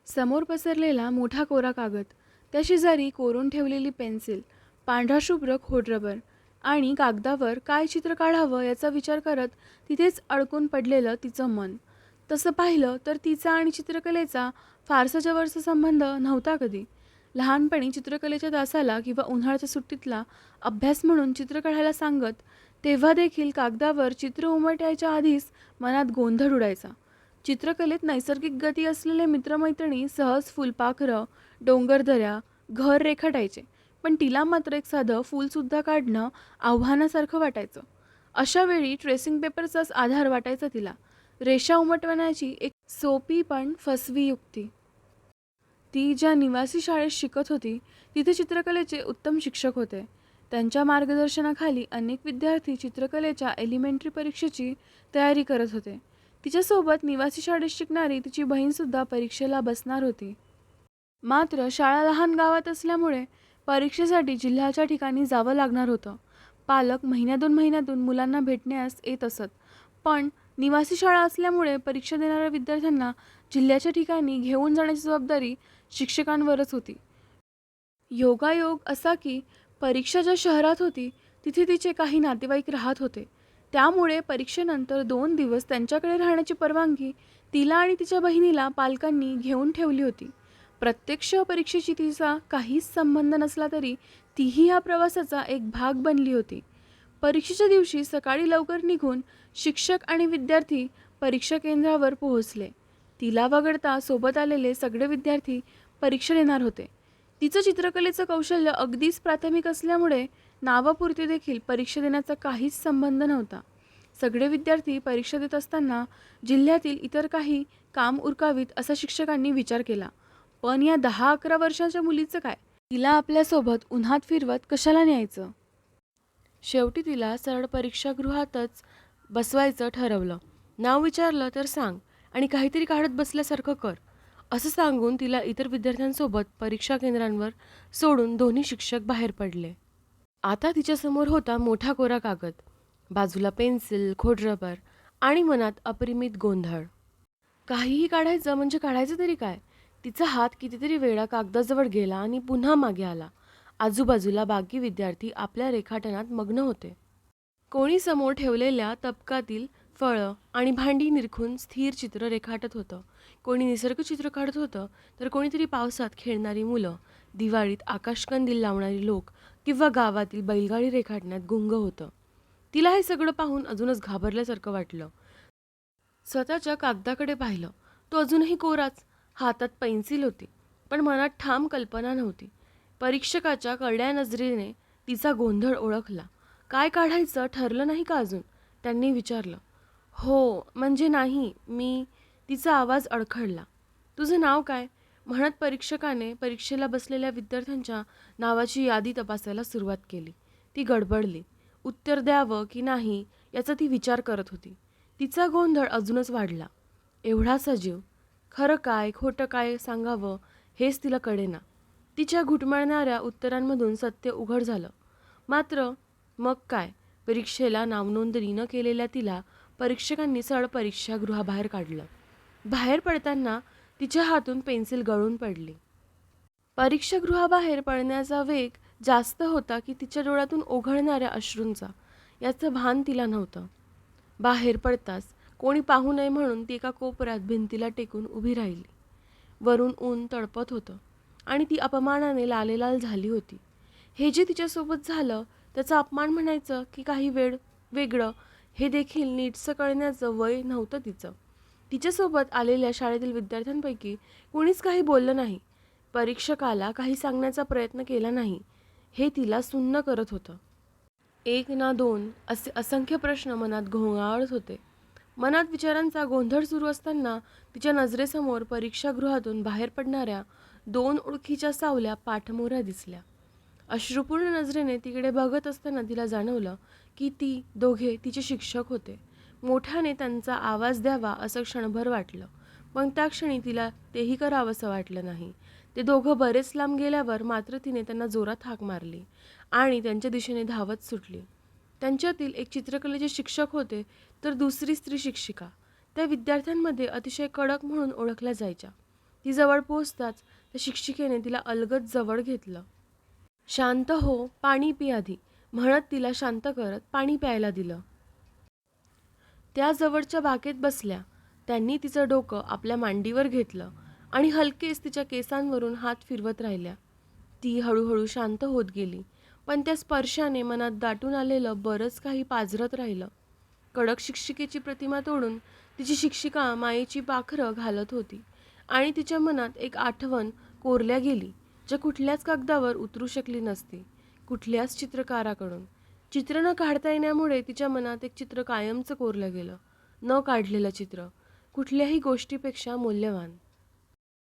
समोर पसरलेला मोठा कोरा कागद, त्या शेजारी कोरून ठेवलेली पेन्सिल, पांढरा शुभ्र खोडरबर आणि कागदावर काय चित्र काढावं याचा विचार करत तिथेच अडकून पडलेलं तिचं मन. तसं पाहिलं तर तिचा आणि चित्रकलेचा फारसा जवळचा संबंध नव्हता कधी. लहानपणी चित्रकलेच्या तासाला किंवा उन्हाळ्याच्या सुट्टीतला अभ्यास म्हणून चित्र काढायला सांगत, तेव्हा देखील कागदावर चित्र उमटायच्या आधीच मनात गोंधळ उडायचा. चित्रकलेत नैसर्गिक गती असलेले मित्रमैत्रिणी सहज फुलपाखरं, डोंगरदऱ्या, घर रेखाटायचे. पण तिला मात्र एक साधं फूलसुद्धा काढणं आव्हानासारखं वाटायचं. अशा वेळी ट्रेसिंग पेपरचाच आधार वाटायचा तिला. रेषा उमटवण्याची एक सोपी पण फसवी युक्ती. ती ज्या निवासी शाळेत शिकत होती तिथे चित्रकलेचे उत्तम शिक्षक होते. त्यांच्या मार्गदर्शनाखाली अनेक विद्यार्थी चित्रकलेच्या एलिमेंटरी परीक्षेची तयारी करत होते. तिच्यासोबत निवासी शाळेत शिकणारी तिची बहीणसुद्धा परीक्षेला बसणार होती. मात्र शाळा लहान गावात असल्यामुळे परीक्षेसाठी जिल्ह्याच्या ठिकाणी जावं लागणार होतं. पालक महिन्या 2 महिन्यातून मुलांना भेटण्यास येत असत. पण निवासी शाळा असल्यामुळे परीक्षा देणाऱ्या विद्यार्थ्यांना जिल्ह्याच्या ठिकाणी घेऊन जाण्याची जबाबदारी शिक्षकांवरच होती. योगायोग असा की परीक्षा ज्या शहरात होती तिथे तिचे काही नातेवाईक राहत होते. त्यामुळे परीक्षेनंतर 2 दिवस त्यांच्याकडे राहण्याची परवानगी तिला आणि तिच्या बहिणीला पालकांनी घेऊन ठेवली होती. प्रत्यक्ष परीक्षेशी तिचा काहीच संबंध नसला तरी तीही या प्रवासाचा एक भाग बनली होती. परीक्षेच्या दिवशी सकाळी लवकर निघून शिक्षक आणि विद्यार्थी परीक्षा केंद्रावर पोहोचले. तिला वगळता सोबत आलेले सगळे विद्यार्थी परीक्षा देणार होते. तिचं चित्रकलेचं कौशल्य अगदीच प्राथमिक असल्यामुळे नावापुरते देखील परीक्षा देण्याचा काहीच संबंध नव्हता. सगळे विद्यार्थी परीक्षा देत असताना जिल्ह्यातील इतर काही काम उरकावीत असा शिक्षकांनी विचार केला. पण या 10-11 वर्षाच्या मुलीचं काय? तिला आपल्यासोबत उन्हात फिरवत कशाला न्यायचं? शेवटी तिला सरळ परीक्षागृहातच बसवायचं ठरवलं. नाव विचारलं तर सांग आणि काहीतरी काढत बसल्यासारखं कर, असं सांगून तिला इतर विद्यार्थ्यांसोबत परीक्षा केंद्रांवर सोडून दोन्ही शिक्षक बाहेर पडले. आता तिच्यासमोर होता मोठा कोरा कागद, बाजूला पेन्सिल, खोडरबर आणि मनात अपरिमित गोंधळ. काहीही काढायचं म्हणजे काढायचं तरी काय? तिचा हात कितीतरी वेळा कागदाजवळ गेला आणि पुन्हा मागे आला. आजूबाजूला बाकी विद्यार्थी आपल्या रेखाटनात मग्न होते. कोणी समोर ठेवलेल्या तबकातील फळं आणि भांडी निरखून स्थिर चित्र रेखाटत होतं. कोणी निसर्ग चित्र काढत होतं, तर कोणीतरी पावसात खेळणारी मुलं, दिवाळीत आकाशकंदील लावणारी लोक किंवा गावातील बैलगाडी रेखाटण्यात गुंग होतं. तिला हे सगळं पाहून अजूनच घाबरल्यासारखं वाटलं. स्वतःच्या कागदाकडे पाहिलं. तो अजूनही कोराच. हातात पेन्सिल होती, पण मनात ठाम कल्पना नव्हती. परीक्षकाच्या करड्या नजरेने तिचा गोंधळ ओळखला. काय काढायचं ठरलं नाही का अजून? त्यांनी विचारलं. हो, म्हणजे नाही, तिचा आवाज अडखळला. तुझं नाव काय? म्हणत परीक्षकाने परीक्षेला बसलेल्या विद्यार्थ्यांच्या नावाची यादी तपासायला सुरुवात केली. ती गडबडली. उत्तर द्यावं की नाही याचा ती विचार करत होती. तिचा गोंधळ अजूनच वाढला. एवढासा जीव. खरं काय खोटं काय सांगावं हेच तिला कळेना. तिच्या घुटमळणाऱ्या उत्तरांमधून सत्य उघड झालं. मात्र मग काय, परीक्षेला नावनोंदणी न केलेल्या तिला परीक्षकांनी सरळ परीक्षागृहाबाहेर काढलं. बाहेर पडताना तिच्या हातून पेन्सिल गळून पडली. परीक्षागृहाबाहेर पडण्याचा वेग जास्त होता की तिच्या डोळ्यातून ओघळणाऱ्या अश्रूंचा, याचं भान तिला नव्हतं. बाहेर पडताच कोणी पाहू नये म्हणून ती एका कोपऱ्यात भिंतीला टेकून उभी राहिली. वरून ऊन तळपत होतं आणि ती अपमानाने लालेलाल झाली होती. हे जे तिच्यासोबत झालं त्याचा अपमान म्हणायचं की काही वेगळं हे देखील नीटसं कळण्याचं वय नव्हतं तिचं. तिच्यासोबत आलेल्या शाळेतील विद्यार्थ्यांपैकी कुणीच काही बोललं नाही. परीक्षकाला काही सांगण्याचा प्रयत्न केला नाही. हे तिला सुन्न करत होतं. 1 ना 2 असे असंख्य प्रश्न मनात घोंगावत होते. मनात विचारांचा गोंधळ सुरू असताना तिच्या नजरेसमोर परीक्षागृहातून बाहेर पडणाऱ्या 2 ओळखीच्या सावल्या पाठमोऱ्या दिसल्या. अश्रुपूर्ण नजरेने तिकडे बघत असताना तिला जाणवलं की ती दोघे तिचे शिक्षक होते. मोठ्याने त्यांचा आवाज द्यावा असं क्षणभर वाटलं, पण त्या क्षणी तिला तेही करावंसं वाटलं नाही. ते दोघं बरेच लांब गेल्यावर मात्र तिने त्यांना जोरात हाक मारली आणि त्यांच्या दिशेने धावत सुटली. त्यांच्यातील एक चित्रकलेचे शिक्षक होते, तर दुसरी स्त्री शिक्षिका. त्या विद्यार्थ्यांमध्ये अतिशय कडक म्हणून ओळखल्या जायच्या. ती जवळ पोहोचताच त्या शिक्षिकेने तिला अलगद जवळ घेतलं. "शांत हो, पाणी पी आधी," म्हणत तिला शांत करत पाणी प्यायला दिलं. त्या जवळच्या बागेत बसल्या. त्यांनी तिचं डोकं आपल्या मांडीवर घेतलं आणि हलकेच तिच्या केसांवरून हात फिरवत राहिल्या. ती हळूहळू शांत होत गेली, पण त्या स्पर्शाने मनात दाटून आलेलं बरंच काही पाझरत राहिलं. कडक शिक्षिकेची प्रतिमा तोडून तिची शिक्षिका मायेची पाखरं घालत होती आणि तिच्या मनात एक आठवण कोरल्या गेली, जे कुठल्याच कागदावर उतरू शकली नसती, कुठल्याच चित्रकाराकडून. चित्र न काढता येण्यामुळे तिच्या मनात एक चित्र कायमचं कोरलं गेलं. न काढलेलं चित्र, कुठल्याही गोष्टीपेक्षा मौल्यवान.